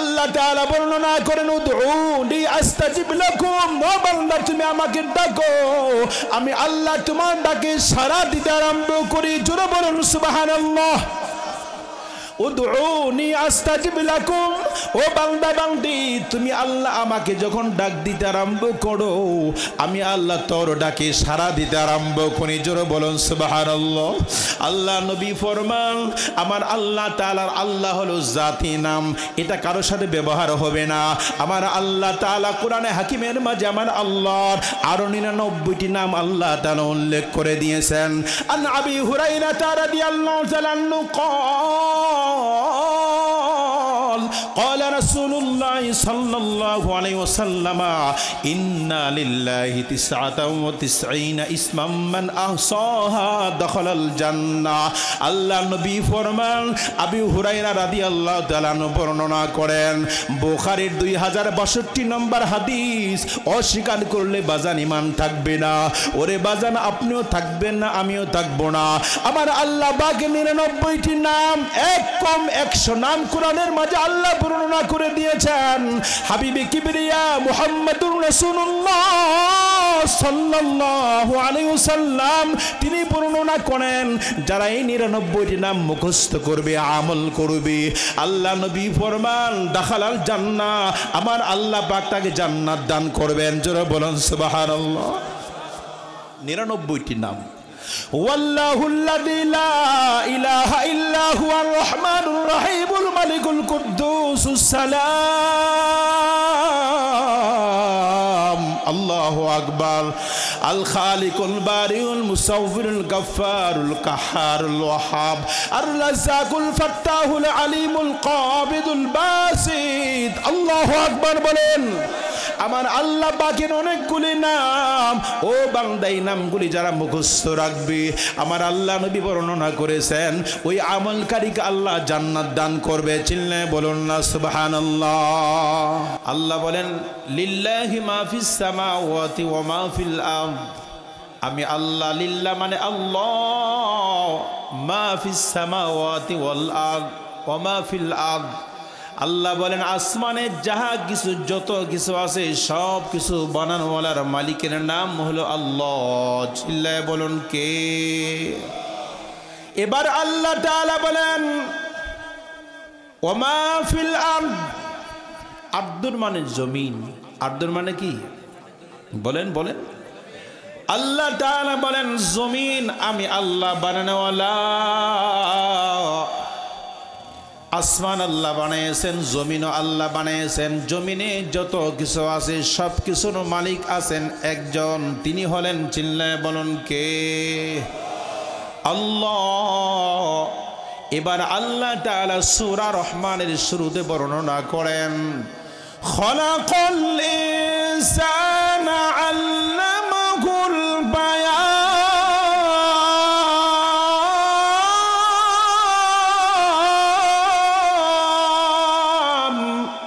আল্লাহ তাআলা বর্ণনা করেন উদউনি আস্তাজিব লাকুম, ও বান্দা তুমি আমাকে ডাকো, আমি আল্লাহ তোমার ডাকে সাড়া দিতে আরম্ভ করি। জোরে বলুন সুবহানাল্লাহ। উদউনি আস্তাজিব লাকুম, ও বান্দা বান্দি তুমি আল্লাহ আমাকে যখন ডাক দিতে আরম্ভ করো, আমি আল্লাহ তোর ডাকে সাড়া দিতে আরম্ভ করি। জোরে বলুন সুবহানাল্লাহ। আল্লাহ নবী ফরমান, আমার আল্লাহ তাআলার আল্লাহ হলো জাতি নাম, এটা কারোর সাথে ব্যবহার হবে না। আমার আল্লাহ তাআলা কোরআনে হাকিমের মাঝে আমার আল্লাহর আরো 99টি নাম আল্লাহ তাআলা উল্লেখ করে দিয়েছেন। আন আবি হুরায়রা রাদিয়াল্লাহু তাআলা আনহু قال رسول الله صلى الله عليه وسلم إن لله 99 اسما من أحصاها دخل الجنة। আল্লাহ নবী ফরমান, আবু হুরায়রা রাদিয়াল্লাহু তাআলা বর্ণনা করেন, বুখারীর 2062 নম্বর হাদিস, অস্বীকার করলে বাজান ঈমান থাকবে না। ওরে বাজান আপনিও থাকবেন না, আমিও থাকবো না। আমার আল্লাহ পাকের 99টি নাম, এক কম 100 নাম কোরআনের মাঝে আল্লাহ বর্ণনা করে দিয়েছেন। হাবিবে কিবরিয়া মুহাম্মদুর রাসূলুল্লাহ সাল্লাল্লাহু আলাইহি ওয়াসাল্লাম তিনি বর্ণনা করেন, যারা এই 99টি নাম মুখস্থ করবে, আমল করবে, আল্লাহ নবী ফরমান দাখালাল জান্নাহ, আমার আল্লাহ পাক তাকে জান্নাত দান করবেন। জোরে বলুন সুবহানাল্লাহ। 99টি নাম। ওয়াল্লাহুল্লাযী লা ইলাহা ইল্লা হুয়ার রহমানুর রহিমুল মালিকুল কুদ্দুসুস সালাম। আল্লাহু আকবার। আল খালিকুল বারিউল মুসাউফিরুল গফফারুল কাহ্হারুল ওয়াহাব আর রাজ্জাকুল ফাত্তাহুল আলিমুল কাবিদুল বাসিত। আল্লাহু আকবার বলেন। আমার আল্লাহ পাকের অনেকগুলি নাম, ও বান্দা এই নামগুলি যারা মুখস্থ রাখবে, আমার আল্লাহ নবী বর্ণনা করেছেন ওই আমলকারীকে আল্লাহ জান্নাত দান করবে। চিল্লায়ে বলুন না সুবহানাল্লাহ। আল্লাহ বলেন লিল্লাহি মা ফিস সামাওয়াতি ওয়া মা ফিল আরদ। আমি আল্লাহ, লিল্লাহ মানে আল্লাহ, মা ফিস সামাওয়াতি ওয়াল আরদ ওয়া মা ফিল আরদ। আল্লাহ বলেন আসমানে যাহা কিছু যত কিছু আছে সব কিছু বানানোওয়ালার মালিকের নাম হলো আল্লাহ। চিল্লায়ে বলুন কে? এবার আল্লাহ তাআলা বলেন ওমা ফিল আরদ। আরদুর মানে জমিন, আরদুর মানে কি বলেন বলেন। আল্লাহ তাআলা বলেন জমিন আমি আল্লাহ বানানোওয়ালা। আসমান আল্লাহ বানিয়েছেন, জমিনও আল্লাহ বানিয়েছেন। জমিনে যত কিছু আছে সব কিছুর মালিক আছেন একজন, তিনি হলেন, চিল্লায়ে বলুন কে? আল্লাহ। এবার আল্লাহ তাআলা সূরা রহমানের শুরুতে বর্ণনা করেন খলাকাল ইনসানা আল্লামাহুল বায়ান।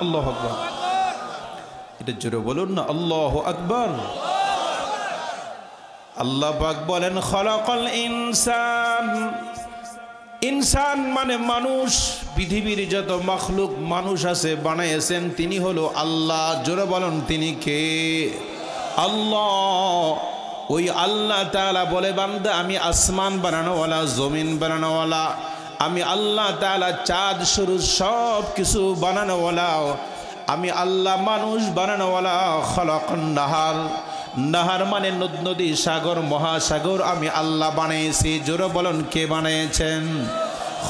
আল্লাহু আকবার। এটা জোরে বলুন না আল্লাহু আকবার। আল্লাহ পাক বলেন খলাকাল ইনসান। ইনসান মানে মানুষ, পৃথিবীর যত মাখলুক মানুষ আছে বানাইছেন তিনি হলো আল্লাহ। জোরে বলুন তিনি কে? আল্লাহ। ওই আল্লাহ তাআলা বলে বান্দা আমি আসমান বানানোওয়ালা, জমিন বানানোওয়ালা, আমি আল্লাহ তাআলা চাঁদ সূরজ সব কিছু বানানোওয়ালা, আমি আল্লাহ মানুষ বানানোওয়ালা। খলাকান নাহার। নাহার মানে নদ নদী, সাগর, মহাসাগর আমি আল্লাহ বানিয়েছি। জোরে বলুন কে বানিয়েছেন?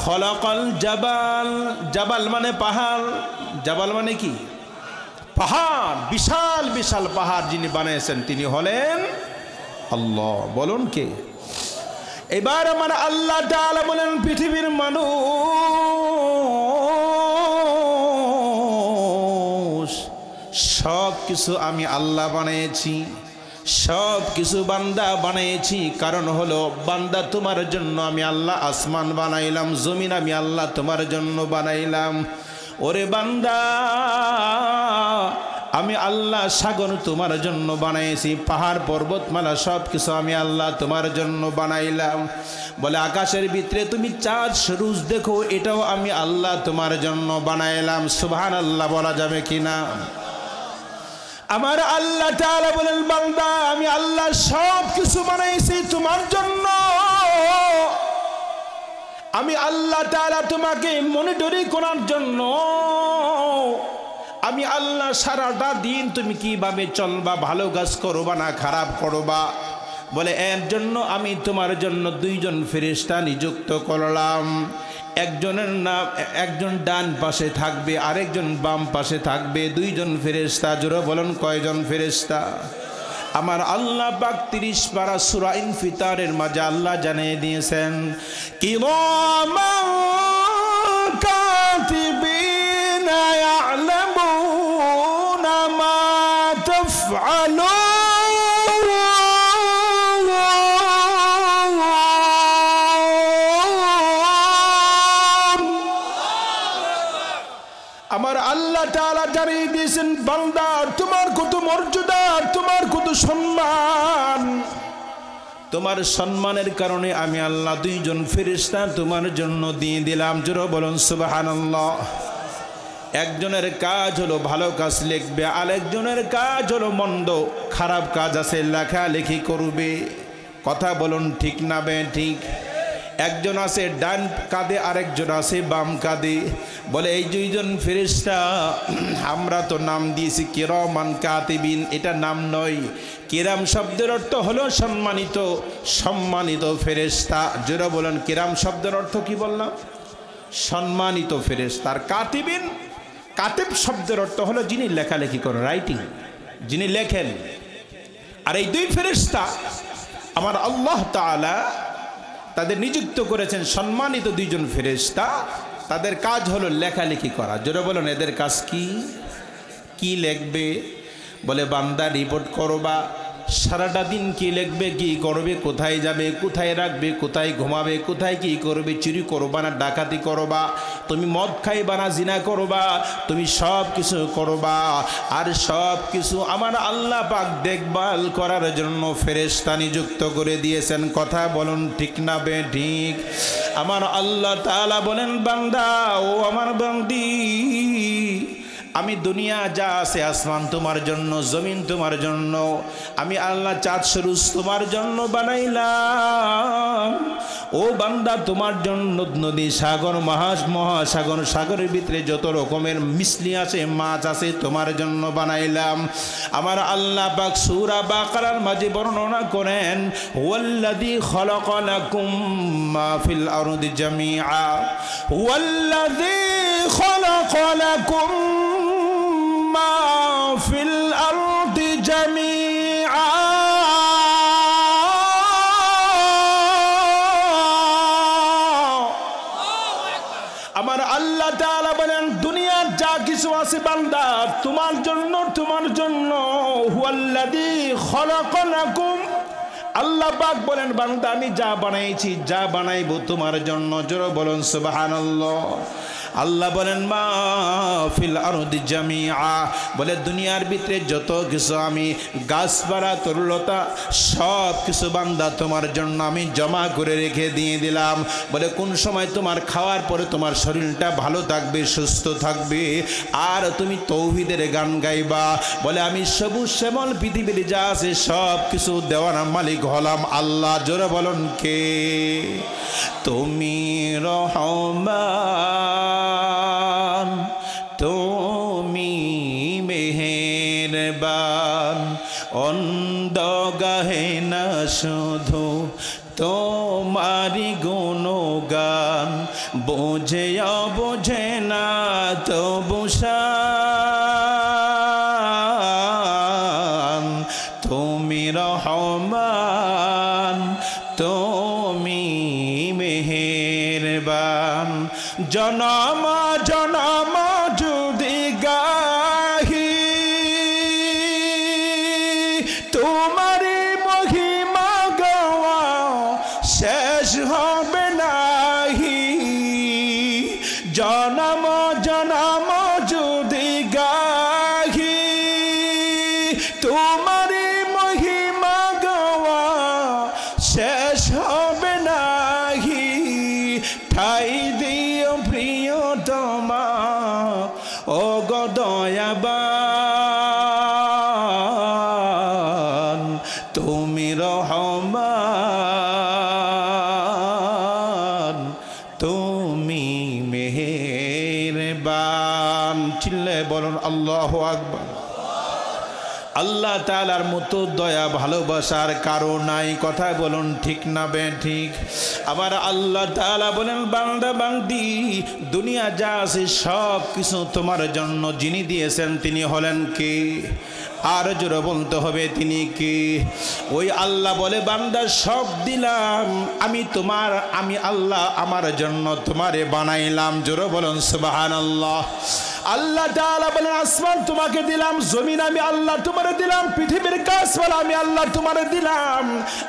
খলাকাল জাবাল। জাবাল মানে পাহাড়। জাবাল মানে কি? পাহাড়, বিশাল বিশাল পাহাড় যিনি বানিয়েছেন তিনি হলেন আল্লাহ। বলুন কে? এবার আমার আল্লাহ তাআলা বলেন পৃথিবীর মানুষ সব কিছু আমি আল্লাহ বানিয়েছি, সব কিছু বান্দা বানিয়েছি। কারণ হলো বান্দা তোমার জন্য আমি আল্লাহ আসমান বানাইলাম, জমিন আমি আল্লাহ তোমার জন্য বানাইলাম। ওরে বান্দা আমি আল্লাহ সাগর তোমার জন্য বানাইছি, পাহাড় পর্বতমালা সব কিছু আমি আল্লাহ তোমার জন্য বানাইলাম। বলে আকাশের ভিতরে তুমি চাঁদ সূরজ দেখো, এটাও আমি আল্লাহ তোমার জন্য বানাইলাম। সুবহানাল্লাহ বলা যাবে কিনা? আমার আল্লাহ তাআলা বলেন, বান্দা আমি আল্লাহ সব কিছু বানাইছি তোমার জন্য। আমি আল্লাহ তাআলা তোমাকে মনিটরিং করার জন্য। আমি আল্লাহ সারাটা দিন তুমি কিভাবে চলবা, ভালো কাজ করবা না খারাপ করবা, বলে এর জন্য আমি তোমার জন্য দুইজন ফেরেশতা নিযুক্ত করলাম। একজনের নাম, একজন ডান পাশে থাকবে, আরেকজন বাম পাশে থাকবে, দুইজন ফেরেশতা। জোরে বলেন কয়জন ফেরেশতা? আমার আল্লাহ পাক 30 পারা সূরা ইনফিতারের মাঝে আল্লাহ জানিয়ে দিয়েছেন, কিরামান কাতিবিনা ইয়ালামুনা মা তাফআলুন। আমার আল্লাহ তাআলা জানিয়ে দিয়েছেন, বান্দা তোমার কত মর্যাদা, তোমার কত সম্মান। তোমার সম্মানের কারণে আমি আল্লাহ দুইজন ফেরেশতা তোমার জন্য দিয়ে দিলাম। জোরে বলুন সুবহানাল্লাহ। একজনের কাজ হলো ভালো কাজ লিখবে, আরেকজনের কাজ হলো মন্দ খারাপ কাজ আছে লেখালেখি করবে। কথা বলুন ঠিক না বে ঠিক? একজন আছে ডান কাঁধে, আরেকজন আছে বাম কাঁধে। বলে এই দুইজন ফেরেশতা আমরা তো নাম দিয়েছি কিরামান কাতিবিন, এটা নাম নয়। কিরাম শব্দের অর্থ হলো সম্মানিত, সম্মানিত ফেরেশতা। জোরে বলেন কিরাম শব্দের অর্থ কি বললাম? সম্মানিত ফেরেশতা। আর কাতিবিন, কাতিব শব্দের অর্থ হলো যিনি লেখালেখি করেন, রাইটিং, যিনি লেখেন। আর এই দুই ফেরেশতা আমার আল্লাহ তাআলা তাদের নিযুক্ত করেছেন সম্মানিত দুইজন ফেরেশতা। তাদের কাজ হলো লেখালেখি করা। জোরে বলেন এদের কাজ কি? কি লিখবে? বলে বান্দা রিপোর্ট করবা, সারাটা দিন কি লিখবে, কি করবে, কোথায় যাবে, কোথায় রাখবে, কোথায় ঘুমাবে, কোথায় কি করবে, চুরি করবা না ডাকাতি করবা, তুমি মদ খাইবা না জিনা করবা, তুমি সব কিছু করবা। আর সব কিছু আমার আল্লাহ পাক দেখভাল করার জন্য ফেরেশতা নিযুক্ত করে দিয়েছেন। কথা বলুন ঠিক না বে ঠিক? আমার আল্লাহ তাআলা বলেন, বান্দা ও আমার বান্দি, আমি দুনিয়া যা আছে আসমান তোমার জন্য, জমিন তোমার জন্য, আমি আল্লাহ চাঁদ সূরজ তোমার জন্য বানাইলাম। ও বান্দা তোমার জন্য নদী, সাগর, মহাসাগর, সাগরের ভিতরে যত রকমের মিছলি আছে, মাছ আছে, তোমার জন্য বানাইলাম। আমার আল্লাহ পাক সূরা বাকারার মাঝে বর্ণনা করেন, ওয়াল্লাযী খালাকা লাকুম মা ফিল আরদি জামিআ, ওয়াল্লাযী খালাকা লাকুম মা ফিল আরদি জামিআ। আমার আল্লাহ তাআলা বলেন, দুনিয়ার যা কিছু আছে বান্দা তোমার জন্য, তোমার জন্য। হুয়াল্লাযী খালাকা লাকুম, আল্লাহ পাক বলেন, বান্দা আমি যা বানাইছি, যা বানাইবো তোমার জন্য। জোরে বলুন সুবহানাল্লাহ। আল্লাহ বলেন মা ফিল আরদি জামিআ, বলে দুনিয়ার ভিতরে যত কিছু আমি গাছপালা তরুলতা সব কিছু বান্দা তোমার জন্য আমি জমা করে রেখে দিয়ে দিলাম। বলে কোন সময় তোমার খাওয়ার পরে তোমার শরীরটা ভালো থাকবে, সুস্থ থাকবে, আর তুমি তৌহিদের গান গাইবা। বলে আমি সবুজ শ্যামল পৃথিবীর যা আছে সব কিছু দেওয়ার মালিক হলাম আল্লাহ। জোরে বলুন কে? তুমি রহমান, তুমি মেহেরবান, অন্ধ গাহে না শুধু তোমারি গুণগান, বোঝে অবোঝে না তবু শান। তুমি রহমান, তুমি মেহেরবান, জনম জনম যদি গাহি তোমারি মহিমা গাওয়া শেষ হবে নাহি। জনম জনম যদি গাহি দয়াবান, তুমি রহমান, তুমি মেহেরবান। চিল্লায় বলুন আল্লাহু আকবার। আল্লাহ তাআলার মতো দয়া ভালোবাসার কারো নাই। কথা বলুন ঠিক না বেঠিক? আবার আল্লাহ তাআলা বলেন, বান্দা বান্দি, দুনিয়া যা আছে সব কিছু তোমার জন্য যিনি দিয়েছেন তিনি হলেন কে? আর জোরে বলতে হবে তিনি কে? ওই আল্লাহ বলে, বান্দা সব দিলাম আমি তোমার, আমি আল্লাহ আমার জন্য তোমারে বানাইলাম। জোরে বলুন সুবহানাল্লাহ। আল্লাহ তাআলা বলেন, আসমান তোমাকে দিলাম, জমিন আমি আল্লাহ তোমারে দিলাম, পৃথিবীর গাছপালা আমি আল্লাহ তোমারে দিলাম,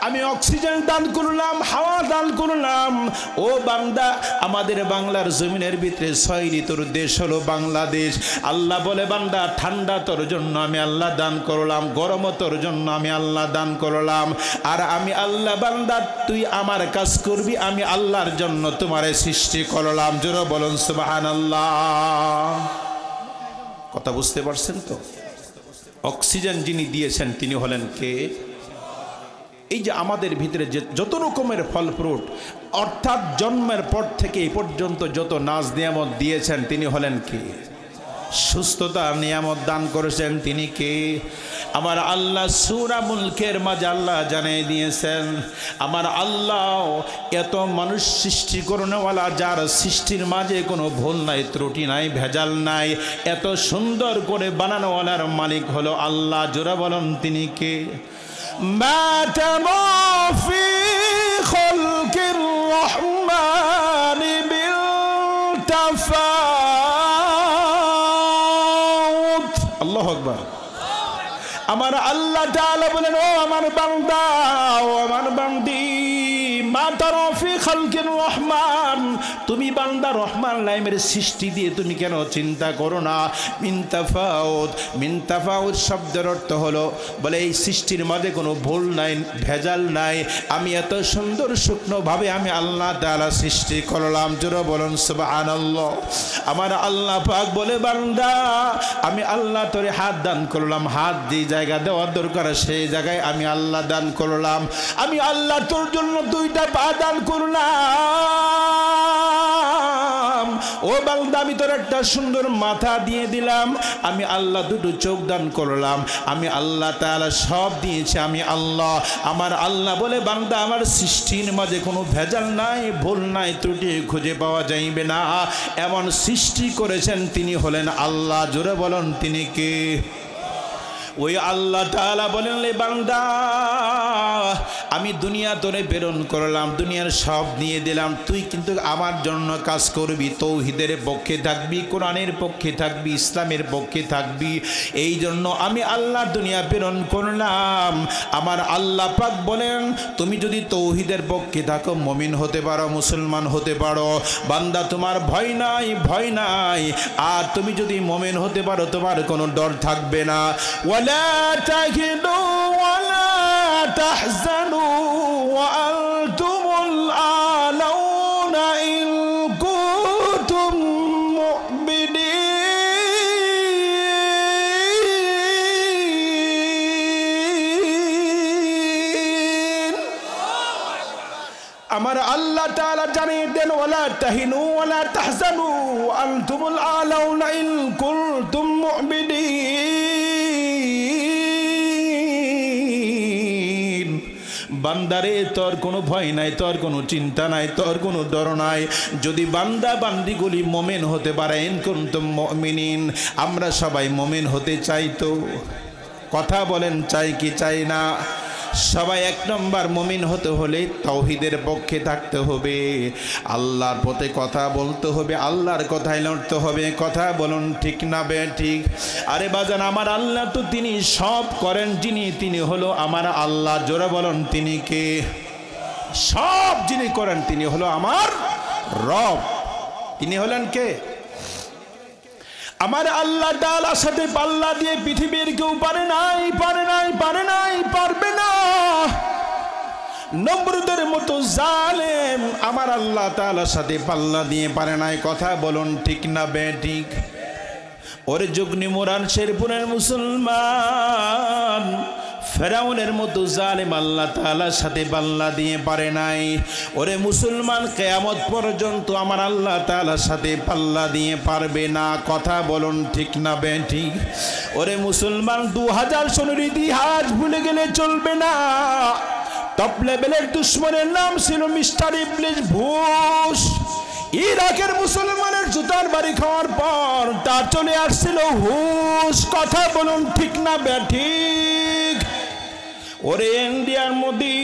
আমি অক্সিজেন দান করলাম, হাওয়া দান করলাম। ও বান্দা, আমাদের বাংলার জমিনের ভিতরে 6 ঋতুর দেশ হলো বাংলাদেশ। আল্লাহ বলে, বান্দা ঠান্ডা তোর জন্য আমি আল্লাহ দান করলাম, গরম তোর জন্য আমি আল্লাহ দান করলাম। আর আমি আল্লাহ, বান্দা তুই আমার কাজ করবি, আমি আল্লাহর জন্য তোমারে সৃষ্টি করলাম। জোরে বলুন সুবহানাল্লাহ। কথা বুঝতে পারছেন তো? অক্সিজেন যিনি দিয়েছেন তিনি হলেন কে? এই যে আমাদের ভিতরে যে যত রকমের ফল ফ্রুট, অর্থাৎ জন্মের পর থেকে এই পর্যন্ত যত নাজ নিয়ামত দিয়েছেন তিনি হলেন কে? সুস্থতার নিয়ামত দান করেছেন তিনি কে? আমার আল্লাহ সূরা মুলকের মাঝে আল্লাহ জানিয়ে দিয়েছেন, আমার আল্লাহ এত মানুষ সৃষ্টি করনেওয়ালা, যার সৃষ্টির মাঝে কোনো ভুল নাই, ত্রুটি নাই, ভেজাল নাই, এত সুন্দর করে বানানোওয়ালার মালিক হলো আল্লাহ। জোরে বলুন তিনি কে? মা তারা ফি খালকির রহমানি বিল তাফাউত। আল্লাহু আকবার। আমার আল্লাহ তাআলা বলেন, ও আমার বান্দা, ও আমার বান্দি, মা তারা ফি খালকির রহমান, তুমি বান্দা রহমান নামের সৃষ্টি দিয়ে তুমি কেন চিন্তা করো না? মিন তাফাউত, মিন তাফাউত শব্দের অর্থ হলো, বলে এই সৃষ্টির মাঝে কোনো ভুল নাই, ভেজাল নাই, আমি এত সুন্দর শুকনোভাবে আমি আল্লাহ তাআলা সৃষ্টি করলাম। জোরে বলুন সুবহানাল্লাহ। আমার আল্লাহ পাক বলে, বান্দা আমি আল্লাহ তোরে হাত দান করলাম, হাত দিয়ে জায়গা দেওয়ার দরকার সেই জায়গায় আমি আল্লাহ দান করলাম। আমি আল্লাহ তোর জন্য 2টা পা দান করলাম। ও বান্দা, আমি তোর একটা সুন্দর মাথা দিয়ে দিলাম, আমি আল্লাহ 2টো চোখ দান করলাম, আমি আল্লাহ তাআলা সব দিয়েছি আমি আল্লাহ। আমার আল্লাহ বলে, বান্দা আমার সৃষ্টির মাঝে কোনো ভেজাল নাই, ভুল নাই, ত্রুটি খুঁজে পাওয়া যাইবে না, এমন সৃষ্টি করেছেন তিনি হলেন আল্লাহ। জোরে বলুন তিনি কে? ওই আল্লাহ তাআলা বলেন, লে বান্দা আমি দুনিয়া তোরে প্রেরণ করলাম, দুনিয়ার সব নিয়ে দিলাম, তুই কিন্তু আমার জন্য কাজ করবি, তৌহিদের পক্ষে থাকবি, কোরআনের পক্ষে থাকবি, ইসলামের পক্ষে থাকবি। এই জন্য আমি আল্লাহ দুনিয়া প্রেরণ করলাম। আমার আল্লাহ পাক বলেন, তুমি যদি তৌহিদের পক্ষে থাকো, মুমিন হতে পারো, মুসলমান হতে পারো, বান্দা তোমার ভয় নাই, ভয় নাই। আর তুমি যদি মুমিন হতে পারো, তোমার কোনো ডর থাকবে না। ولا تهنوا ولا تحزنوا وأنتم الأعلون إن كنتم مؤمنين। আমার আল্লাহ তাআলা জানিয়ে দেন, ওয়ালা তাহিনু ওয়ালা তাহজানু আনতুমুল আলাউনা ইন কুনতুম মুমিনিন। বান্দারে তোর কোনো ভয় নাই, তোর কোনো চিন্তা নাই, তোর কোনো ডর নাই, যদি বান্দা বান্দিগুলি মুমিন হতে পারে। ইন কুনতুম মুমিনিন, আমরা সবাই মুমিন হতে চাই তো? কথা বলেন, চাই কি চাই না? সবাই 1 নম্বর মুমিন হতে হলে তাওহীদের পক্ষে থাকতে হবে, আল্লাহর পথে কথা বলতে হবে, আল্লাহর কথায় লড়তে হবে। কথা বলুন ঠিক না বেঠিক? আরে বাজান, আমার আল্লাহ তো তিনি সব করেন, যিনি তিনি হলো আমার আল্লাহ। জোরে বলুন তিনি কে? সব যিনি করেন তিনি হলো আমার রব। তিনি হলেন কে? আমার আল্লাহ তাআলার সাথে পাল্লা দিয়ে পৃথিবীর কেউ পারে নাই, পারে নাই, পারে নাই, পারবে না। নমরুদের মতো জালেম আমার আল্লাহ তাআলার সাথে পাল্লা দিয়ে পারে নাই। কথা বলুন ঠিক না বেঠিক? ওরে যুগনি মোরান শেরপুরের মুসলমান ফেরাউনের মতো জালেম আল্লাহ তাআলার সাথে পাল্লা দিয়ে পারে নাই। ওরে মুসলমান কিয়ামত পর্যন্ত আমার আল্লাহ তাআলার সাথে পাল্লা দিয়ে পারবে না। কথা বলুন ঠিক না বেঠিক? ওরে মুসলমান 2000 সনের ইতিহাস ভুলে গেলে চলবে না। টপ লেভেলের দুশমনের নাম ছিল মিস্টার ইবলিস বুশ। ইরাকের মুসলমানের জুতার বাড়ি খাওয়ার পর তার চলে আসছিল হুশ। কথা বলুন ঠিক না বেঠিক? ওরে ইন্ডিয়ার মোদি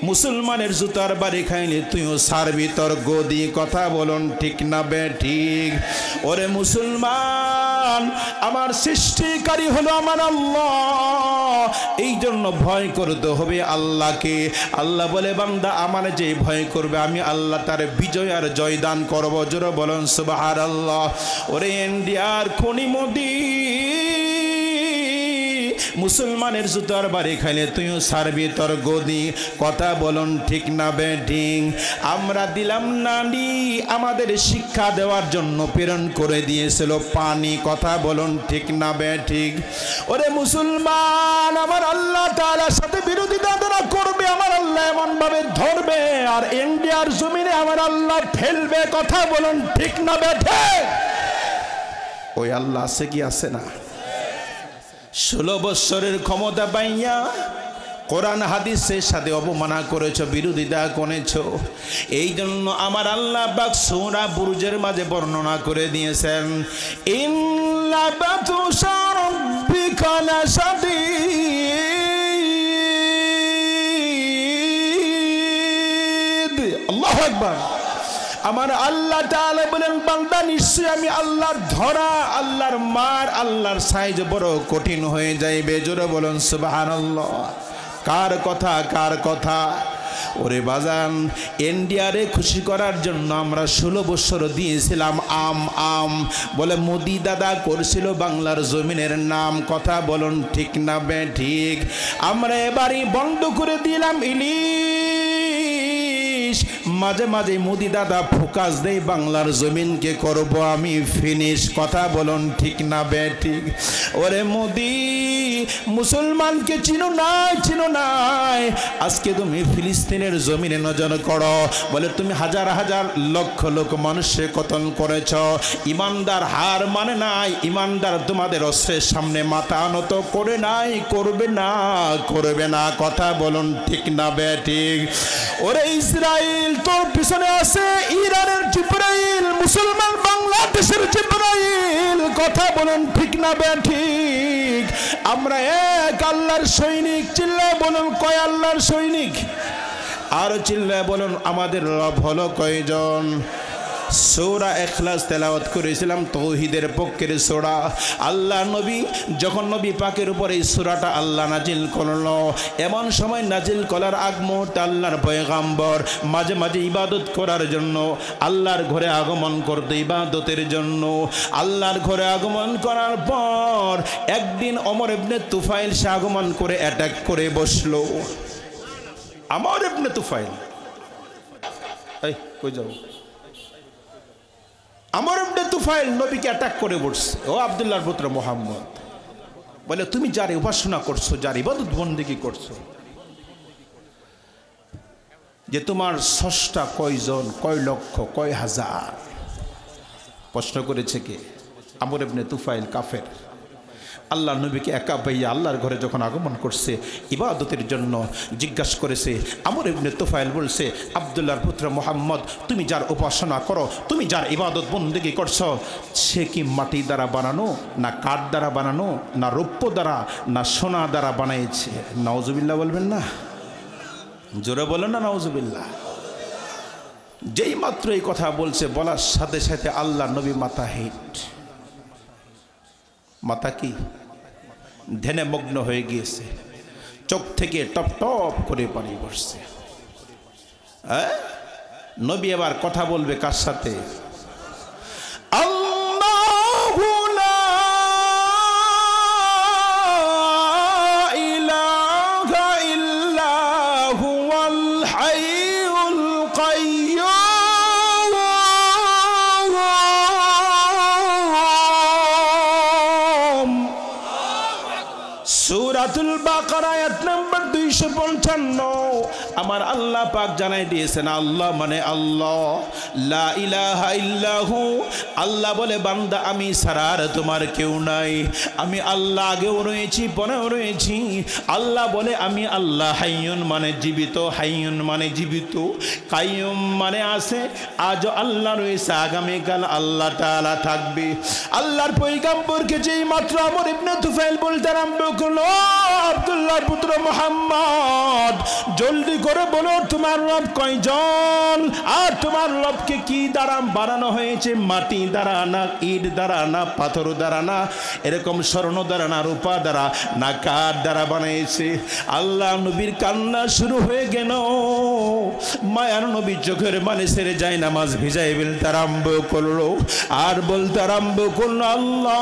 মুসলমানের জুতার বাড়ি খাইলে তুইও সারবি তোর গদি। কথা বলুন ঠিক না বেঠিক? ওরে মুসলমান আমার সৃষ্টিকারী হলো আমার আল্লাহ, এই জন্য ভয় করতে হবে আল্লাহকে। আল্লাহ বলে বান্দা আমার যে ভয় করবে আমি আল্লাহ তার বিজয় আর জয়দান করব। জোরে বলুন সুবহানাল্লাহ। ওরে ইন্ডিয়ার খনি মোদি মুসলমানের জুতার বাড়ি খাইলে তুইও সারবি তোর গদি। কথা বলুন ঠিক না বেঠিক? আমরা দিলাম নানি আমাদের শিক্ষা দেওয়ার জন্য প্রেরণ করে দিয়েছিল পানি। কথা বলুন ঠিক না বেঠিক? ওরে মুসলমান আমার আল্লাহ তাআলার সাথে বিরোধিতা যারা করবে আমার আল্লাহ এমন ভাবে ধরবে আর ইন্ডিয়ার জমিনে আমার আল্লাহ ফেলবে। কথা বলুন ঠিক না বেঠিক? ওই আল্লাহ আছে কি আছে না? 16 বছরের ক্ষমতা পাইয়া কোরআন হাদিসের সাথে অবমাননা করেছো, বিরোধিতা করেছো। এই জন্য আমার আল্লাহ পাক সূরা বুরুজের মাঝে বর্ণনা করে দিয়েছেন, ইন্না বাতুশা রাব্বিকা লাশাদীদ। আল্লাহু আকবার। আমার আল্লাহ তাআলা বলেন বান্দা নিশ্চয় আমি আল্লাহর ধরা, আল্লাহর মার, আল্লাহর সাইজ বড় কঠিন হয়ে যাইবে। জোরে বলুন সুবহানাল্লাহ। কার কথা? কার কথা? ওরে বাজান ইন্ডিয়ারে খুশি করার জন্য আমরা 16 বছর দিয়েছিলাম আম বলে মোদি দাদা করছিল বাংলার জমিনের নাম। কথা বলুন ঠিক না বেঠিক? আমরা এবারই বন্ধ করে দিলাম ইলিশ। মাঝে মাঝে মোদি দাদা ফোকাস দেই বাংলার জমিনকে করব আমি ফিনিশ। কথা বলুন ঠিক না বেঠিক? ওরে মোদি মুসলমানকে চিনো নাই, চিনো নাই। আজকে তুমি ফিলিস্তিনের জমিনে নজর করো, বলে তুমি হাজার হাজার লক্ষ লক্ষ মানুষকে কতল করেছ। ইমানদার হার মানে নাই, ইমানদার তোমাদের অস্ত্রের সামনে মাথা নত করে নাই, করবে না, করবে না। কথা বলুন ঠিক না বেঠিক? ওরে ইসরায়েল তোর পিছনে আছে, ইরানের জিবরাইল, মুসলমান বাংলাদেশের জিবরাইল। কথা বলুন ঠিক না বেঠিক? আমরা এক আল্লাহর সৈনিক। চিল্লায় বলুন কয় আল্লাহর সৈনিক? আর চিল্লায় বলুন আমাদের রব হলো কয়জন? সূরা ইখলাস তেলাওয়াত করেছিলাম, তাওহীদের পক্ষের সূরা। আল্লাহ নবী যখন নবী পাকের উপরে এই সূরাটা আল্লাহ নাজিল করলো, এমন সময় নাজিল করার আগ মুহূর্তে আল্লাহর পয়গাম্বর মাঝে মাঝে ইবাদত করার জন্য আল্লাহর ঘরে আগমন করতে, ইবাদতের জন্য আল্লাহর ঘরে আগমন করার পর একদিন ওমর ইবনে তুফাইল সে আগমন করে অ্যাটাক করে বসলো। ওমর ইবনে তুফাইল, এই কই যাও? ওমর ইবনে তুফাইল নবীকে অ্যাটাক করে বসছে। ও আব্দুল্লাহর পুত্র মুহাম্মদ, বলে তুমি যার উপাসনা করছো, যার ইবাদত বন্দেগী করছো, যে তোমার স্রষ্টা কয়জন, কয় লক্ষ, কয় হাজার? প্রশ্ন করেছে কে? ওমর ইবনে তুফাইল কাফের। আল্লাহ নবীকে একা পাইয়া আল্লাহর ঘরে যখন আগমন করছে ইবাদতের জন্য জিজ্ঞাসা করেছে, ওমর ইবনে তুফাইল বলছে, আব্দুল্লাহর পুত্র মুহাম্মদ তুমি যার উপাসনা করো, তুমি যার ইবাদত বন্দেগী করছো, সে কি মাটি দ্বারা বানানো, না কাঠ দ্বারা বানানো, না রৌপ্য দ্বারা, না সোনা দ্বারা বানাইছে? নাউজুবিল্লাহ বলবেন না? জোরে বলেন না নাউজুবিল্লাহ। যেই মাত্র এই কথা বলছে, বলার সাথে সাথে আল্লাহ নবী মাথা হিট, মাথা কি ধ্যানে মগ্ন হয়ে গিয়েছে, চোখ থেকে টপ টপ করে পানি পড়ছে। নবী এবার কথা বলবে কার সাথে? আল্লাহু লা ইলাহা ইল্লা হুয়াল হাইয়ুল কাইয়্যুম সূরাতুল বাকারা আয়াত নাম্বার 255 আমার আল্লাহ পাক জানাই দিয়েছেন আল্লাহ মানে আল্লাহ, লা ইলাহা ইল্লাহু, আল্লাহ বলে বান্দা আমি ছাড়া আর তোমার কেউ নাই, আমি আল্লাহ আগেও রয়েছি পরেও রয়েছি। আল্লাহ বলে আমি আল্লাহ, হাইয়ুন মানে জীবিত, হাইয়ুন মানে জীবিত, কাইয়ুম মানে আছে, আজ আল্লাহ রয়েছে আগামীকাল আল্লাহ তাআলা থাকবে। আল্লাহর পয়গম্বরকে যেই মাত্র আমর ইবনে তুফাইল বলতে আরম্ভ করলো, আব্দুল্লাহর পুত্র মুহাম্মদ জলদি করে বলো তোমার রব কয়জন, আর তোমার রবকে কি দ্বারা বানানো হয়েছে, মাটি দ্বারা না ইট দ্বারা না পাথর দ্বারা না এরকম স্বর্ণ দ্বারা না রূপা দ্বারা না কাঠ দ্বারা বানিয়েছে। আল্লাহ নবীর কান্না শুরু হয়ে গেল, মায়ার নবী চোখের মানে ছেড়ে যায় নামাজ ভিজাই বলতে আরম্ভ করলো আর বলতে আরম্ভ করলো আল্লাহ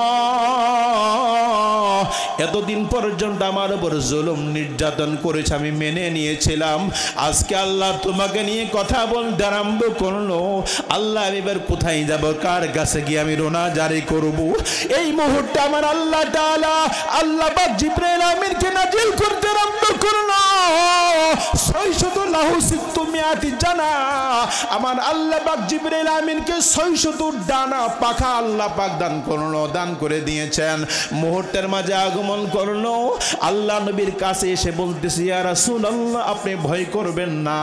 এতদিন পর্যন্ত আমার উপর জুলুম নির্যাতন করেছে আমি মেনে নিয়েছিলাম, আজকে আল্লাহ তোমাকে নিয়ে কথা বলতে আরম্ভ করলো, আল্লাহ আমি এবার কোথায় যাব, কার কাছে গিয়ে আমি রোনা জারি করব। এই মুহূর্তে আমার আল্লাহ তাআলা আল্লাহ পাক জিবরাইল আমিনকে নাজিল করতে আরম্ভ করলো 600 লাহু সিত্তুমিয়াতি জানা, আমার আল্লাহ পাক জিবরাইল আমিনকে 600 ডানা পাখা আল্লাহ পাক দান করলো, দান করে দিয়েছেন। মুহূর্তের মাঝে আগমন করলো, আল্লাহ নবীর কাছে এসে বলতেছে ইয়া রাসূলুল্লাহ আপনি ভয় করবেন না,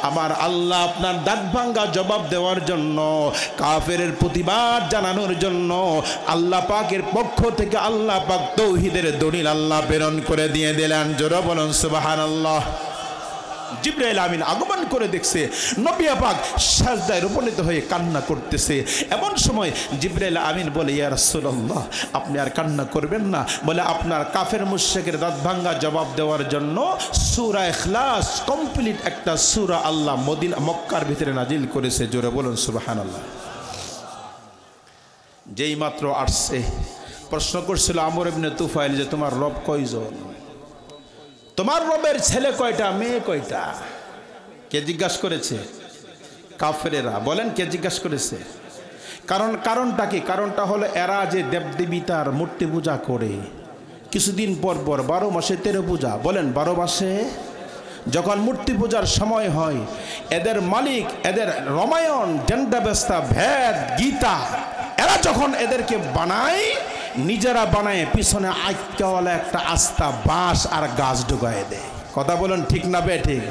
আমার আল্লাহ আপনার দাঁত ভাঙ্গা জবাব দেওয়ার জন্য, কাফেরের প্রতিবাদ জানানোর জন্য আল্লাহ পাকের পক্ষ থেকে আল্লাহ পাক তাওহীদের দলিল আল্লাহ প্রেরণ করে দিয়ে দিলেন। জোরে বলুন সুবহানাল্লাহ। জিবরাইল আমিন আগমন করে দেখছে নবী পাক সাজদায় উপনীত হয়ে কান্না করতেছে। এমন সময় জিবরাইল আমিন বলে ইয়া রাসূলুল্লাহ আপনি আর কান্না করবেন না, বলে আপনার কাফের মুশরিকের দাঁত ভাঙ্গা জবাব দেওয়ার জন্য সূরা ইখলাস কমপ্লিট একটা সূরা আল্লাহ মদিনা মক্কার ভিতরে নাজিল করেছে। জোরে বলুন সুবহানাল্লাহ। যেই মাত্র আসছে প্রশ্ন করছিল আমর ইবনে তুফাইল যে তোমার রব কয়জন, তোমার রবের ছেলে কয়টা, মেয়ে কয়টা? কে জিজ্ঞাসা করেছে? কাফেরেরা। বলেন কে জিজ্ঞাসা করেছে? কারণটা কি? কারণটা হলো এরা যে দেবদেবিতার মূর্তি পূজা করে কিছুদিন পর পর 12 মাসে 13 পূজা, বলেন 12 মাসে যখন মূর্তি পূজার সময় হয় এদের মালিক এদের রামায়ণ জেন্দাবেস্তা ভেদ গীতা এরা যখন এদেরকে বানায় নিজেরা বানায় পিছনে আইকাওয়ালা একটা আস্থা বাঁশ আর গাছ ঢুকায় দেয়। কথা বলেন ঠিক না বে ঠিক?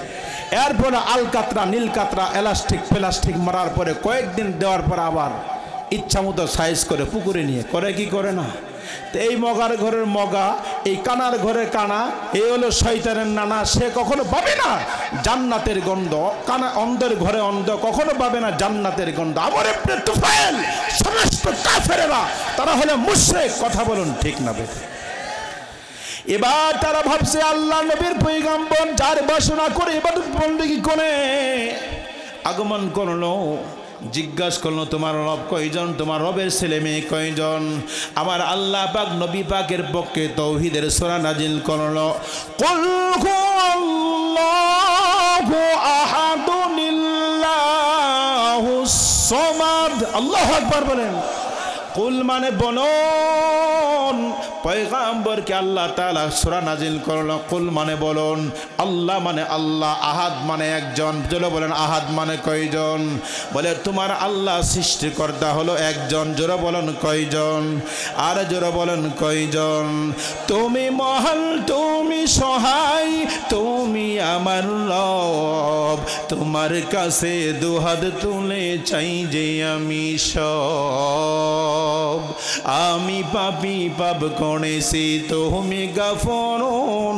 এরপরে আলকাতরা নীলকাতরা এলাস্টিক প্লাস্টিক মারার পরে কয়েকদিন দেওয়ার পর আবার ইচ্ছা মতো সাইজ করে পুকুরে নিয়ে করে কি করে না। তো এই মগার ঘরের মগা, এই কানার ঘরের কানা, এই হলো শয়তানের নানা, সে কখনো পাবে না জান্নাতের গন্ধ। কানা অন্ধের ঘরে অন্ধ কখনো পাবে না জান্নাতের গন্ধ। আমর ইবনে তুফাইল সমস্ত কাফেরেরা তারা হলো মুশরিক। কথা বলুন ঠিক না বে? এবার তারা ভাবছে আল্লাহ নবীর পয়গম্বর যার বাসনা করে ইবাদত বন্দেগী করে আগমন করলো, জিজ্ঞাসা করলো তোমার রব কয়জন, তোমার রবের ছেলে মেয়ে কয়জন? আমার আল্লাহ পাক নবী পাকের পক্ষে তাওহীদের সূরা নাজিল করলো, কুল হুয়াল্লাহু আহাদুনিল্লাহুস সামাদ। আল্লাহু আকবার বলেন। কুল মানে বলুন, পয়গম্বরকে আল্লাহ তাআলা সূরা নাজিল করলো কুল মানে বলুন, আল্লাহ মানে আল্লাহ, আহাদ মানে একজন। জোরে বলেন আহাদ মানে কয়জন? বলে তোমার আল্লাহ সৃষ্টিকর্তা হলো একজন। জোরে বলেন কয়জন? আর জোরে বলেন কয়জন? তুমি মহান, তুমি সহায়, তুমি আমার রব, তোমার কাছে দুহাত তুলে চাই যে আমি সব, আমি পাপী পাপ করেছি তুমি গাফরুন,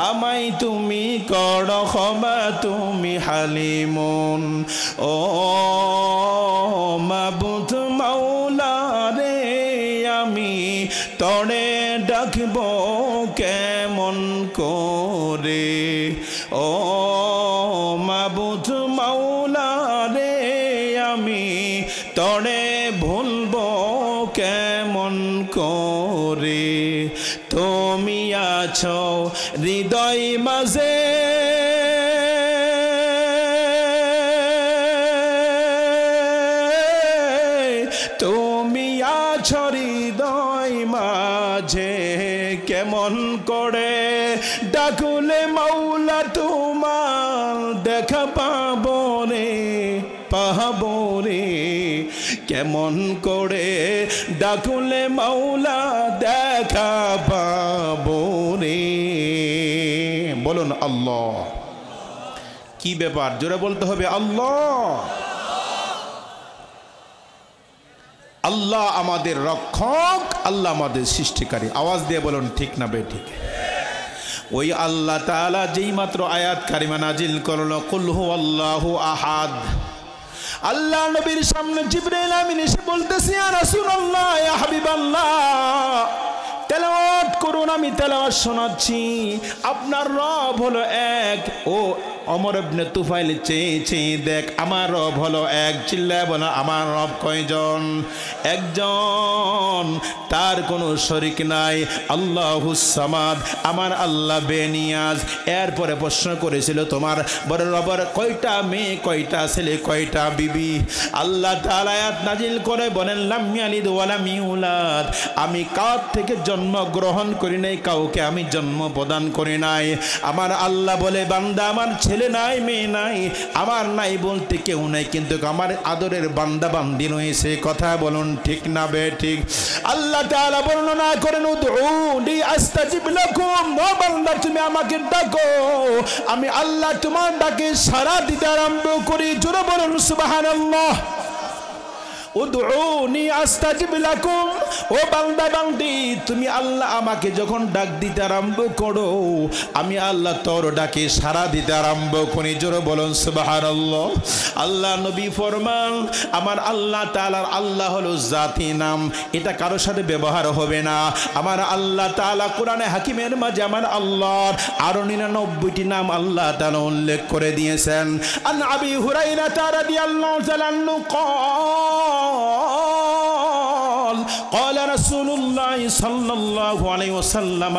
আমায় তুমি কর ক্ষমা তুমি হালিমুন। ও মাবুদ মাওলা রে আমি তরে ডাকব কেমন করে, ও মাবুদ মাওলা রে আমি তরে ভুলবো কেমন করে, তুমি আছো হৃদয় মাঝে, তুমি আছো হৃদয় মাঝে কেমন করে ডাকলে মাওলা তোমার দেখা পাবো রে পাবো রে কেমন করে ডাকলে মাওলা দেখা পাবো রে বলুন আল্লাহ কি ব্যাপার জোরে বলতে হবে আল্লাহ আল্লাহ আমাদের রক্ষক আল্লাহ আমাদের সৃষ্টিকারী আওয়াজ দিয়ে বলুন ঠিক না বেঠিক ওই আল্লাহ তাআলা যেই মাত্র আয়াত কারিমা নাজিল করলো কুল হুয়াল্লাহু আহাদ আল্লাহ নবীর সামনে জিবরাইল আমিন এসে বলতেছে ইয়া রাসূলুল্লাহ ইয়া হাবিবাল্লাহ তেলাওয়াত করুন আমি তেলাওয়াত শোনাচ্ছি আপনার রব হলো এক ও ওমর ইবনে তুফাইল চেয়ে দেখ আমার রব হলো এক চিল্লায় বলো আমার রব কয়জন একজন তার কোনো শরীক নাই আল্লাহুস সামাদ আমার আল্লাহ বেনিয়াজ এরপরে প্রশ্ন করেছিল তোমার বড় রবের কয়টা মেয়ে কয়টা ছেলে কয়টা বিবি আল্লাহ তাআলা আয়াত নাজিল করে বলেন লাম ইয়ালিদ ওয়া লাম ইউলাদ আমি কার থেকে জন্ম গ্রহণ করি নাই কাউকে আমি জন্ম প্রদান করি নাই আমার আল্লাহ বলে বান্দা আমার ছেলে নাই মেয়ে নাই আমার নাই বলতে কেউ নাই কিন্তু আমার আদরের বান্দা বান্দি রয়েছে কথা বলুন ঠিক না বে ঠিক আল্লাহ তাআলা বর্ণনা করেন উদউনি আস্তাজিব লাকুম ও বান্দা তুমি আমাকে ডাকো আমি আল্লাহ তোমার ডাকে সাড়া দিতে আরম্ভ করি জোরে বলুন সুবহানাল্লাহ উদউনি আস্তাজিব লাকুম ও বান্দা বান্দি তুমি আল্লাহ আমাকে যখন ডাক দিতে আরম্ভ করো আমি আল্লাহ তোর ডাকে সাড়া দিতে আরম্ভ করি জোরে বলুন সুবহানাল্লাহ আল্লাহ নবী ফরমান আমার আল্লাহ তাআলার আল্লাহ হলো জাতি নাম এটা কারোর সাথে ব্যবহার হবে না আমার আল্লাহ তাআলা কোরআনে হাকিমের মাঝে আমার আল্লাহর আরো 99টি নাম আল্লাহ তাআলা উল্লেখ করে দিয়েছেন আন আবি হুরায়রা রাদিয়াল্লাহু তাআলা আনহু قال رسول الله صلى الله عليه وسلم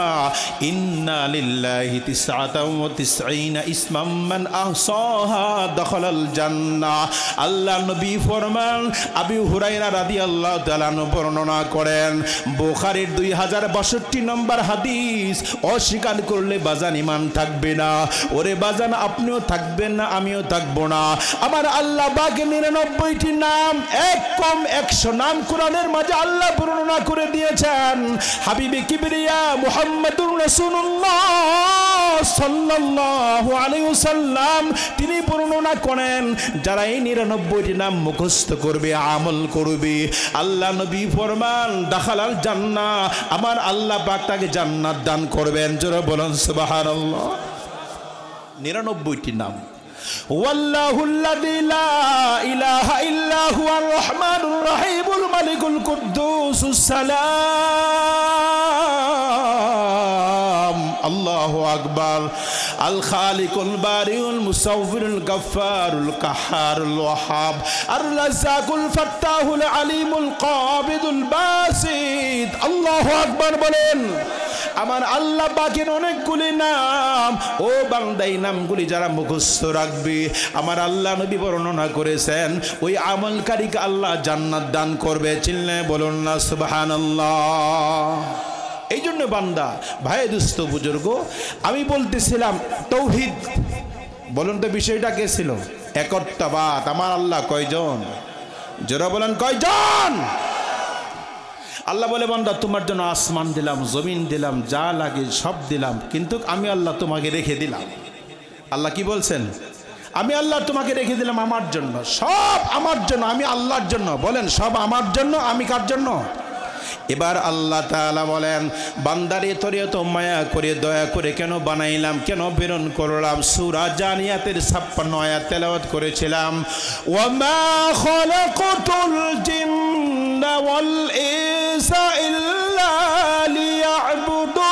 إن لله 99 اسما من أحصاها دخل الجنة আল্লাহ নবী ফরমান আবু হুরায়রা রাদিয়াল্লাহু তাআলা বর্ণনা করেন বুখারীর 2062 নম্বর হাদিস অস্বীকার করলে বাজান ঈমান থাকবে না ওরে বাজান আপনিও থাকবেন না আমিও থাকবো না আমার আল্লাহ বাকি 99টি নাম এক কম 100 নাম কোরআনের মাঝে আল্লাহ বর্ণনা করে দিয়েছেন হাবিবে কিবরিয়া মুহাম্মাদুর রাসূলুল্লাহ সাল্লাল্লাহু আলাইহি ওয়াসাল্লাম তিনি বর্ণনা করেন যারা এই 99টি নাম মুখস্থ করবে আমল করবে আল্লাহ নবী ফরমান দাখালাল জান্নাহ আমার আল্লাহ পাক তাকে জান্নাত দান করবেন জোরে বলুন সুবহানাল্লাহ 99টি নাম والله الذي لا إله إلا هو الرحمن الرحيم الملك القدوس السلام الله أكبر الخالق البارئ المصور الغفار القهار الوهاب الرزاق الفتاح العليم القابض الباسط الله أكبر বলেন আমার আল্লাহ পাকের অনেকগুলি নাম ও বান্দা এই নামগুলি যারা মুখস্থ রাখবে আমার আল্লাহ নবী বর্ণনা করেছেন ওই আমলকারীকে আল্লাহ জান্নাত দান করবে চিল্লায়ে বলুন না সুবহানাল্লাহ এই জন্য বান্দা ভাই দুস্থ বুজুর্গ আমি বলতেছিলাম তাওহীদ বলুন তো বিষয়টা কে ছিল একত্ববাদ আমার আল্লাহ কয়জন যারা বলেন কয়জন আল্লাহ বলে বান্দা তোমার জন্য আসমান দিলাম জমিন দিলাম যা লাগে সব দিলাম কিন্তু আমি আল্লাহ তোমাকে রেখে দিলাম আল্লাহ কি বলছেন আমি আল্লাহ তোমাকে রেখে দিলাম আমার জন্য সব আমার জন্য আমি আল্লাহর জন্য বলেন সব আমার জন্য আমি কার জন্য এবার আল্লাহ তাআলা বলেন বান্দারে তোরে তো মায়া করে দয়া করে কেন বানাইলাম কেন প্রেরণ করলাম সূরা জানিয়াতের 56 আয়াত তেলাওয়াত করেছিলাম ওয়ামা খালাকাতুল জিন্না ওয়াল ইনসা ইল্লা লিয়াবুদুন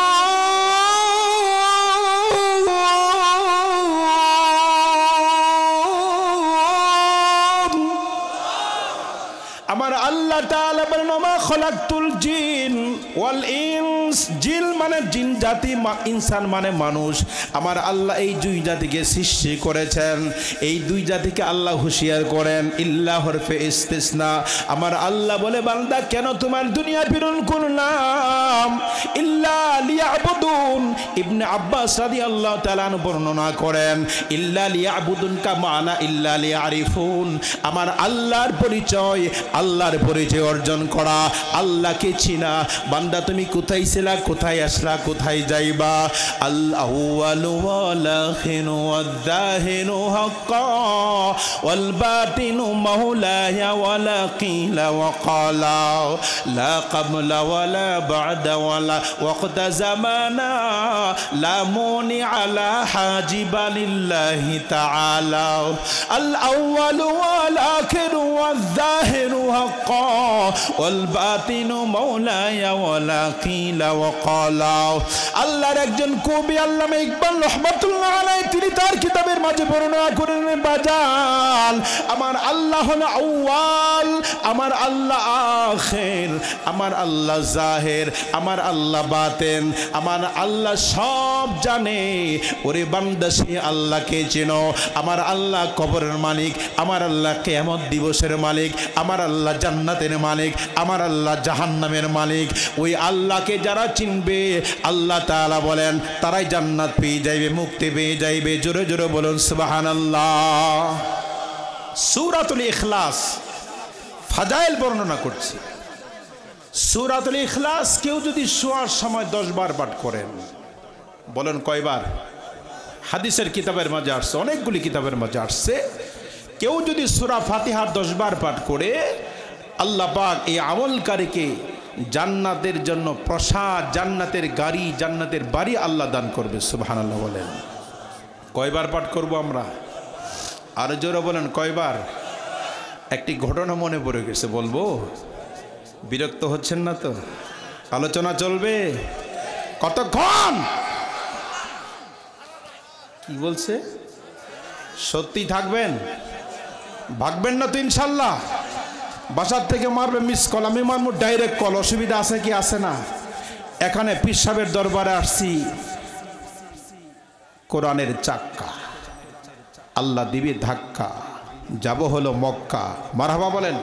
আমার আল্লাহ তাআলা বলেন মা খলাকতুল খালাকাতুল জিন ওয়াল ইনস, জিন মানে জিন জাতি, ইনসান মানে মানুষ। আমার আল্লাহ এই দুই জাতিকে সৃষ্টি করেছেন। এই দুই জাতিকে আল্লাহ হুঁশিয়ার করেন, ইল্লা হরফে ইস্তিসনা। আমার আল্লাহ বলে, বান্দা কেন তোমার দুনিয়া প্রেরণ করলাম? ইল্লা লিয়াবুদুন। ইবনে আব্বাস রাদিয়াল্লাহু তাআলা আনহু বর্ণনা করেন, ইল্লা লিয়াবুদুন কা মানা ইল্লা লিয়ারিফুন। আমার আল্লাহর পরিচয়, আল্লাহর পরিচয় অর্জন করা, আল্লাহকে চিনা। বান্দা তুমি কোথায় ছিলা, কোথায় আসলা, কোথায় যাইবা? আল্লাহ আউয়ালু ওয়াল আখিরু ওয়াল যাহিরু হাক্কা ওয়াল বাতিনু মাওলায়া ওয়ালা কিলা ওয়া ক্বালা লা ক্বাবলা ওয়ালা বা'দা ওয়ালা ওয়াক্তা জামানা লা মুনি আলা হাজিবা লিল্লাহি তাআলা। আল আউয়ালু ওয়াল আখিরু ওয়াল যাহিরু হাক্কা ওয়াল বাতিনু মাওলায়া ওয়ালা কিলা ওয়া ক্বালা। আল্লাহর একজন কবি আল্লামা ইকবাল রাহমাতুল্লাহ আলাইহি তিনি তার কিতাবের মাঝে বর্ণনা করেন, বাজাল আমার আল্লাহ হলো আউয়াল, আমার আল্লাহ আখির, আমার আল্লাহ জাহির, আমার আল্লাহ বাতেন, আমার আল্লাহ সব জানে। ওরে বান্দা সে আল্লাহকে চেনো। আমার আল্লাহ কবরের মালিক, আমার আল্লাহ কিয়ামত দিবসের মালিক, আমার আল্লাহ জান্নাতের মালিক, আমার আল্লাহ জাহান্নামের মালিক। ওই আল্লাহকে যারা চিনবে, আল্লাহ তাআলা বলেন তারাই জান্নাত পেয়ে যাইবে, মুক্তি পেয়ে যাইবে। জোরে জোরে বলুন সুবহানাল্লাহ। সূরাতুল ইখলাস ফাজাইল বর্ণনা করছি। সূরাতুল ইখলাস কেউ যদি শোয়ার সময় 10 বার পাঠ করেন, বলেন কয়বার? হাদিসের কিতাবের মাঝে আসছে, অনেকগুলি কিতাবের মাঝে আসছে। কেউ যদি সূরা ফাতিহা 10 বার পাঠ করে, আল্লাহ পাক এই আমলকারীকে জান্নাতের জন্য প্রসাদ, জান্নাতের গাড়ি, জান্নাতের বাড়ি আল্লাহ দান করবে। সুবহানাল্লাহ বলেন। কয়বার পাঠ করব আমরা? আর জোরে বলেন কয়বার? একটি ঘটনা মনে পড়ে গেছে, বলবো? বিরক্ত হচ্ছেন না তো? আলোচনা চলবে কতক্ষণ? কি বলছে? সত্যি থাকবেন? ভাগবেন না তো ইনশাল্লাহ? বাসার থেকে মারবে মিস কল, আমি মারবো ডাইরেক্ট কল। অসুবিধা আছে কি আছে না? এখানে পীর সাহেবের দরবারে আসছি, কোরআনের চাক্কা, আল্লাহ দিবে ধাক্কা, যাব হলো মক্কা। মারহাবা বলেন।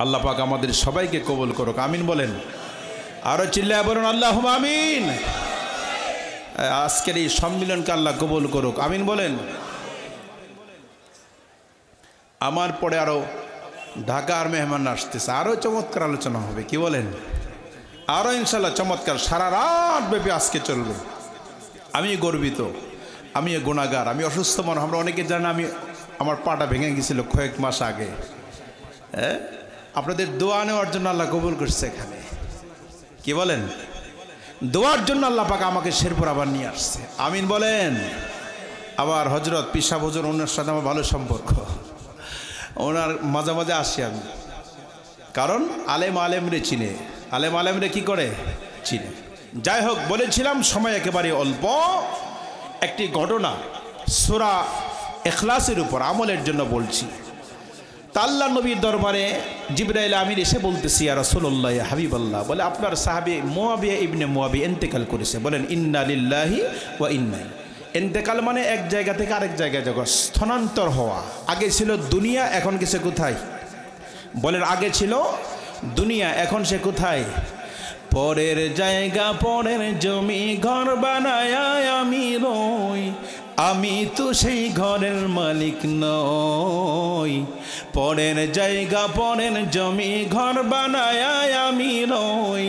আল্লাহ পাক আমাদের সবাইকে কবুল করুক, আমিন বলেন। আরো চিল্লায় বলুন আল্লাহুম্মা আমিন। আজকের এই সম্মিলনকে আল্লাহ কবুল করুক, আমিন বলেন। আমার পরে আরো ঢাকার মেহমান আসতেছে, আরো চমৎকার আলোচনা হবে, কি বলেন? আরো ইনশাল্লাহ চমৎকার, সারা রাত ব্যাপী আজকে চলবে। আমি গর্বিত, আমি গুনাহগার, আমি অসুস্থ মানুষ। আমরা অনেকে জানেন আমি, আমার পাটা ভেঙে গেছিল কয়েক মাস আগে। আপনাদের দোয়া নেওয়ার জন্য আল্লাহ কবুল করছে এখানে, কি বলেন? দোয়ার জন্য আল্লাহ পাক আমাকে শেরপুর আবার নিয়ে আসছে, আমিন বলেন। আবার হজরত পিসাব হুজুর, ওনার সাথে আমার ভালো সম্পর্ক, ওনার মাঝে মাঝে আসি আমি, কারণ আলেম আলেমরে চিনে, আলেম আলেমরে কি করে চিনে। যাই হোক, বলেছিলাম সময় একেবারে অল্প। একটি ঘটনা সূরা ইখলাসের উপর আমলের জন্য বলছি। তা আল্লাহ নবীর দরবারে জিবরাইল আমিন এসে বলতেছি, ইয়া রাসূলুল্লাহ, ইয়া হাবিবাল্লাহ, বলে আপনার সাহাবী মুআবিয়া ইবনে মুআবিয়া ইন্তেকাল করেছে। বলেন ইন্না লিল্লাহি ওয়া ইন্না। ইন্তেকাল মানে এক জায়গা থেকে আরেক জায়গায় যাওয়া, স্থানান্তর হওয়া। আগে ছিল দুনিয়া, এখন গেছে কোথায়? বলেন আগে ছিল দুনিয়া, এখন সে কোথায়? পরের জায়গা, পরের জমি, ঘর বানায় আমি রই, আমি তো সেই ঘরের মালিক নই। পরের জায়গা, পরের জমি, ঘর বানায় আমি রই,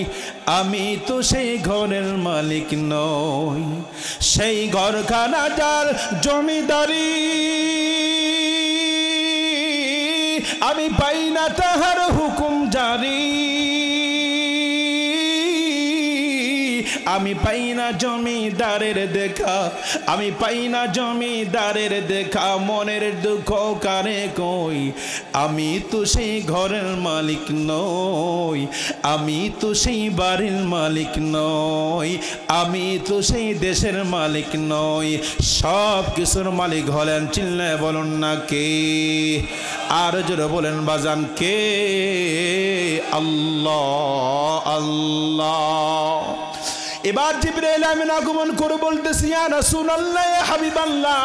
আমি তো সেই ঘরের মালিক নই। সেই ঘরখানা যার জমিদারি, আমি পাই না তাহার হুকুম জারি, আমি পাই না জমিদারের দেখা, আমি পাই না জমিদারের দেখা, মনের দুঃখ কারে কই, আমি তো সেই ঘরের মালিক নই, আমি তো সেই বাড়ির মালিক নই, আমি তো সেই দেশের মালিক নই, সব কিছুর মালিক হলেন চিল্লায় বলুন না কে? আর জোরে বলেন বাজান কে? আল্লাহ আল্লাহ। এবার জিবরাইল আমিন আগমন করে বলতেছি ইয়া রাসূলুল্লাহ, ইয়া হাবিবাল্লাহ,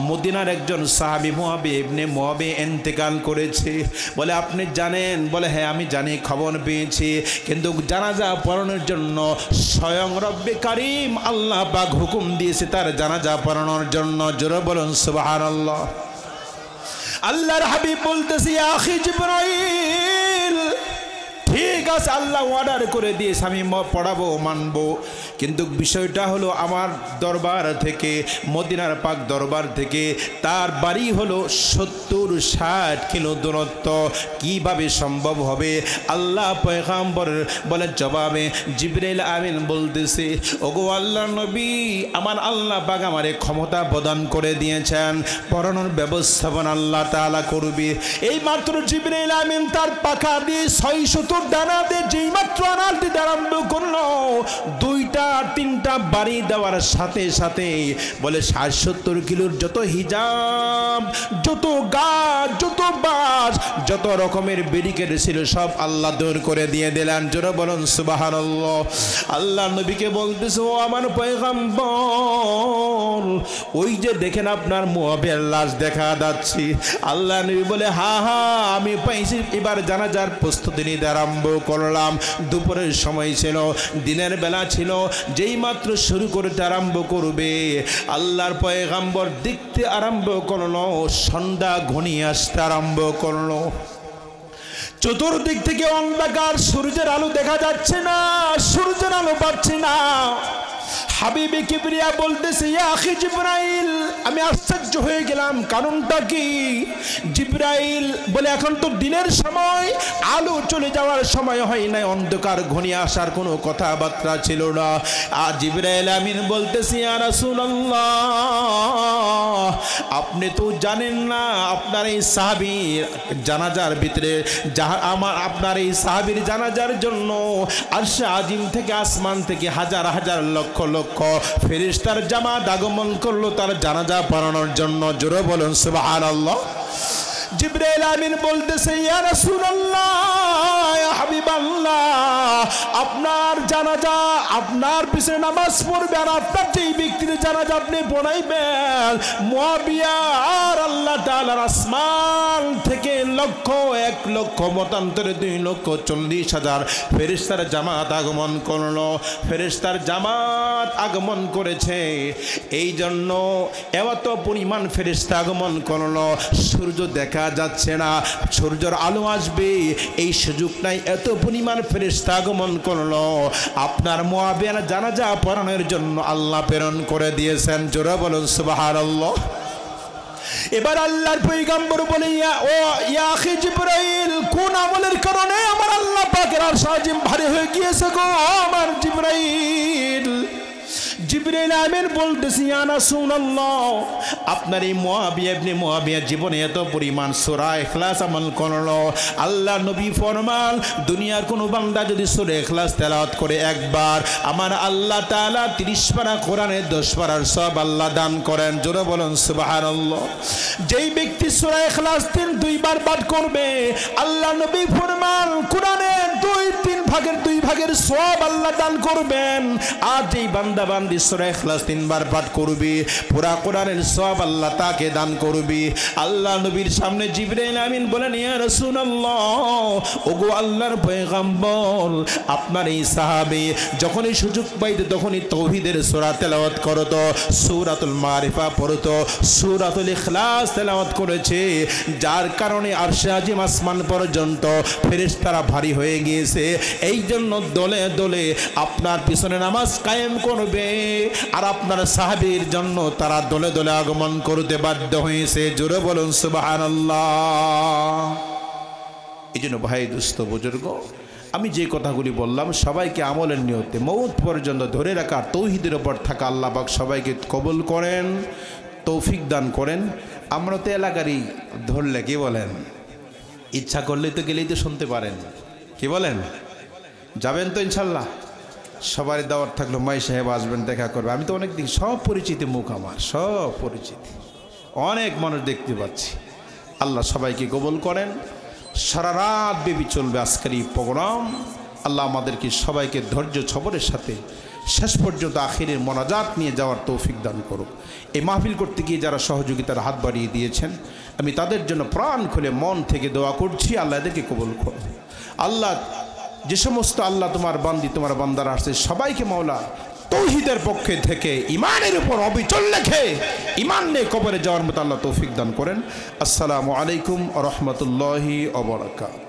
মদিনার একজন সাহাবী মুআবি ইবনে মুআবি ইন্তেকাল করেছে। বলে আপনি জানেন? বলে হ্যাঁ আমি জানি, খবর পেয়েছি, কিন্তু জানাজা পড়ানোর জন্য স্বয়ং রব্বে কারীম আল্লাহ পাক হুকুম দিয়েছে তার জানাজা পড়ানোর জন্য। জোরে বলুন সুবহানাল্লাহ। আল্লাহর হাবিব বলতেছি ইয়া আখি জিবরাইল, ঠিক আছে আল্লাহ অর্ডার করে দিয়েছে, আমি পড়াবো মানবো, কিন্তু বিষয়টা হলো আমার দরবার থেকে, মদিনার পাক দরবার থেকে তার বাড়ি হলো 70-60 কিলো দূরত্ব, কিভাবে সম্ভব হবে? আল্লাহ পয়গম্বর বলে জবাবে জিবরাইল আমিন বলতেছে ওগো আল্লাহর নবী, আমার আল্লাহ পাক আমারে ক্ষমতা প্রদান করে দিয়েছেন, পড়ানোর ব্যবস্থাপনা আল্লাহ তাআলা করবে। এই মাত্র জিবরাইল আমিন তার পাখা দিয়ে 600 ডানা দিয়ে যেই মাত্র আনাল দিতে আরম্ভ করলো, 2টা-3টা বাড়ি দেওয়ার সাথে সাথে বলে 60-70 কিলোর যত হিজাব, যত গাছ, যত বাস, যত রকমের ব্যারিকেড ছিল সব আল্লাহ দূর করে দিয়ে দিলেন। জোরে বলুন সুবহানাল্লাহ। আল্লাহ নবীকে বলতেছে ও আমার পয়গম্বর, ওই যে দেখেন আপনার মুআবিয়ার লাশ দেখা যাচ্ছে। আল্লাহ নবী বলে হ্যাঁ হ্যাঁ আমি পাইছি। এবার জানাজার প্রস্তুতি নিতে আরম্ভ করলাম। দুপুরের সময় ছিল, দিনের বেলা ছিল, যেই মাত্র শুরু করতে আরম্ভ করবে আল্লাহর পয়গম্বর দেখতে আরম্ভ করলো, সন্ধ্যা ঘনিয়ে আসতে আরম্ভ করলো। চতুর্দিক থেকে অন্ধকার, সূর্যের আলো দেখা যাচ্ছে না, সূর্যের আলো পাচ্ছে না। হাবিবে কিবরিয়া বলতেছে ইয়া আখি জিবরাইল, আমি আশ্চর্য হয়ে গেলাম, কারণটা কি? জিবরাইল বলে এখন তো দিনের সময়, আলো চলে যাওয়ার সময় হয় নাই, অন্ধকার ঘনিয়ে আসার কোনো কথাবার্তা ছিল না। আর জিবরাইল আমিন বলতেছে ইয়া রাসূলুল্লাহ, আপনি তো জানেন না আপনার এই সাহাবীর জানাজার ভিতরে আপনার এই সাহাবীর জানাজার জন্য আরশে আজিম থেকে, আসমান থেকে হাজার হাজার লক্ষ লক্ষ ফেরেশতার জামাত আগমন করলো তার জানাজা পড়ানোর জন্য। জোরে বলুন সুবহানাল্লাহ। জিবরাইল আমিন বলতেছে ইয়া রাসূলুল্লাহ, ইয়া হাবিবাল্লাহ, আপনার জানাজা, আপনার পিছনে নামাজ পড়বে আর আপনার যেই ব্যক্তির জানাজা আপনি পড়াইবেন, মুআবিয়া আর আল্লাহ তাআলার আসমান থেকে 1,00,000 মতান্তরে 2,40,000 ফেরেশতার জামাত আগমন করলো। ফেরেশতার জামাত আগমন করেছে, এই জন্য এত পরিমাণ ফেরেশতা আগমন করলো, সূর্য দেখা যাচ্ছে না, সূর্যের আলো আসবে এই সুযোগ নাই, এত পরিমাণ ফেরেশতা আগমন করলো। আপনার মুআবিয়ার জানাজা পড়ানোর জন্য আল্লাহ প্রেরণ করে দিয়েছেন। জোরে বলুন সুবহানাল্লাহ। এবার আল্লাহর পয়গম্বর বলে ইয়া আখি জিবরাইল, কোন আমলের কারণে আমার আল্লাহ পাকের আরশ আজিম ভারী হয়ে গিয়েছে গো আমার জিবরাইল? জিবরাইল আমিন বলতেছি ইয়া রাসূলুল্লাহ, আপনার এই মুআবিয়া ইবনে মুআবিয়া জীবনে এত পরিমাণ সূরা ইখলাস আমল করলো। আল্লাহ নবী ফরমান, দুনিয়ার কোন বান্দা যদি সূরা ইখলাস তেলাওয়াত করে একবার, আমার আল্লাহ তাআলা 30 পারা কোরআনের 10 পারার সওয়াব আল্লাহ দান করেন। জোরে বলুন সুবহানাল্লাহ। যেই ব্যক্তি সূরা ইখলাস 2 বার পাঠ করবে, আল্লাহ নবী ফরমান কোরআনের 2-3 ভাগের 2 ভাগের সওয়াব আল্লাহ দান করবেন। আর যেই বান্দা বান্দি সূরা ইখলাস 3 বার পাঠ করবে, পুরা কোরআনের সওয়াব আল্লাহ তাকে দান করবে। আল্লাহ নবীর সামনে জিবরাইল আমিন বলেন ইয়া রাসূলুল্লাহ, ওগো আল্লাহর পয়গম্বর, আপনার এই সাহাবী যখনই সুযোগ পাইতো তখনই তাওহীদের সূরা তেলাওয়াত করতো, সূরাতুল মারিফা পড়তো, সূরাতুল ইখলাস তেলাওয়াত করেছে, যার কারণে আরশে আজিম আসমান পর্যন্ত ফেরেশতারা ভারী হয়ে গিয়েছে। এই জন্য দলে দলে আপনার পিছনে নামাজ কায়েম করবে, আর আপনার সাহাবীর জন্য তারা দলে দলে আগমন করতে বাধ্য হয়েছে। জোরে বলুন সুবহানাল্লাহ। এই জন্য ভাই দোস্ত বুজুর্গ, আমি যে কথাগুলি বললাম সবাইকে আমলের নিয়তে মৌত পর্যন্ত ধরে রাখার তৌহিদের ওপর থাকা আল্লাহ পাক সবাইকে কবুল করেন, তৌফিক দান করেন। আমরা তো এলাকারই ধরলে কি বলেন, ইচ্ছা করলেই তো গেলেই তো শুনতে পারেন, কি বলেন? যাবেন তো ইনশাল্লাহ? সবারই দাওয়াত থাকলো, মাই সাহেব আসবেন, দেখা করবে। আমি তো অনেক দিন সব পরিচিত মুখ, আমার সব পরিচিত, অনেক মানুষ দেখতে পাচ্ছি। আল্লাহ সবাইকে কবুল করেন। সারা রাত ব্যাপী চলবে আজকের এই প্রোগ্রাম। আল্লাহ আমাদেরকে সবাইকে ধৈর্য সবরের সাথে শেষ পর্যন্ত আখিরের মোনাজাত নিয়ে যাওয়ার তৌফিক দান করুক। এই মাহফিল করতে গিয়ে যারা সহযোগিতার হাত বাড়িয়ে দিয়েছেন, আমি তাদের জন্য প্রাণ খুলে মন থেকে দোয়া করছি, আল্লাহ এদেরকে কবুল করুন। আল্লাহ যে সমস্ত আল্লাহ তোমার বান্দি তোমার বান্দারা আসছে সবাইকে মাওলা তৌহিদের পক্ষে থেকে ইমানের উপর অবিচল রেখে ইমান নিয়ে কবরে যাওয়ার মতো আল্লাহ তৌফিক দান করেন। আসসালামু আলাইকুম ওয়া রাহমাতুল্লাহি ওয়া বারাকাতুহু।